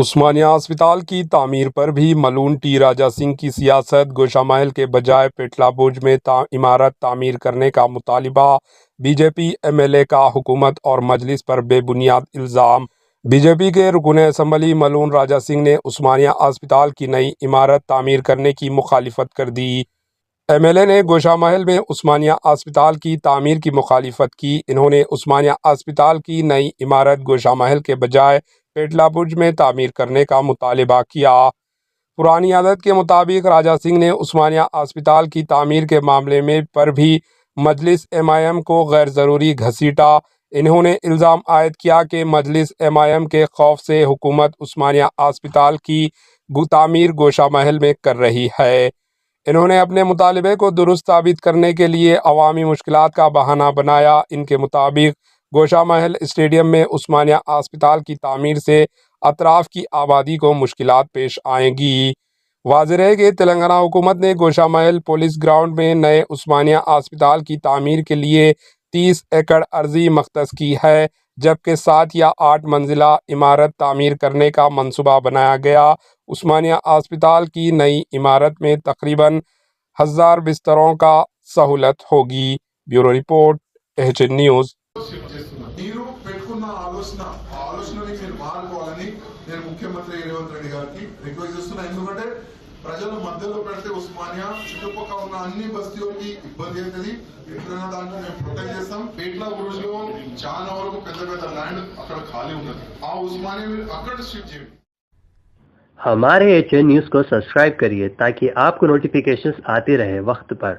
عثمانیہ اسپتال کی تعمیر پر بھی ملون ٹی راجہ سنگھ کی سیاست، گوشہ محل کے بجائے پیٹلا برج میں عمارت تعمیر کرنے کا مطالبہ، B J P M L A کا حکومت اور مجلس پر بے بنیاد الزام۔ بی جے پی کے رکن اسمبلی ملون راجہ سنگھ نے عثمانیہ اسپتال کی نئی عمارت تعمیر کرنے کی مخالفت کر دی۔ ایم ایل اے نے گوشہ محل میں عثمانیہ اسپتال کی تعمیر کی مخالفت کی۔ انہوں نے عثمانیہ اسپتال کی نئی عمارت گوشہ محل کے بجائے پیٹلا برج میں تعمیر کرنے کا مطالبہ کیا۔ پرانی عادت کے مطابق راجہ سنگھ نے عثمانیہ اسپتال کی تعمیر کے معاملے میں پر بھی مجلس ایم آئی ایم کو غیر ضروری گھسیٹا۔ انہوں نے الزام عائد کیا کہ مجلس ایم آئی ایم کے خوف سے حکومت عثمانیہ اسپتال کی تعمیر گوشہ محل میں کر رہی ہے۔ انہوں نے اپنے مطالبے کو درست ثابت کرنے کے لیے عوامی مشکلات کا بہانہ بنایا۔ ان کے مطابق گوشہ محل اسٹیڈیم میں عثمانیہ اسپتال کی تعمیر سے اطراف کی آبادی کو مشکلات پیش آئیں گی۔ واضح ہے کہ تلنگانہ حکومت نے گوشہ محل پولیس گراؤنڈ میں نئے عثمانیہ اسپتال کی تعمیر کے لیے 30 ایکڑ عرضی مختص کی ہے، جبکہ 7 یا 8 منزلہ عمارت تعمیر کرنے کا منصوبہ بنایا گیا۔ عثمانیہ اسپتال کی نئی عمارت میں تقریباً 1000 بستروں کا سہولت ہوگی۔ Bureau report H N news. మీరు పెట్టుకున్న ఆలోచనని మీరు మారుకోవాలని నేను ముఖ్యమంత్రి రేవంత్ రెడ్డి గారికి రిక్వెస్ట్ చేస్తున్నా। ఎందుకంటే ప్రజల మధ్యలో పెడితే ఉస్మానియా చుట్టుపక్కల ఉన్న అన్ని బస్తీలకి ఇబ్బంది అవుతుంది। ఎట్లైనా దాన్ని మేము ప్రొటెక్ట్ చేస్తాం। పేట్లా బ్రిడ్జ్ లో చాలా వరకు పెద్ద పెద్ద ల్యాండ్ అక్కడ ఖాళీ ఉన్నది, ఆ ఉస్మానియా మీరు అక్కడ షిఫ్ట్ చేయండి। ہمارے ایچ این نیوز کو سبسکرائب کریے تاکہ آپ کو نوٹیفیکیشنز آتی رہے وقت پر۔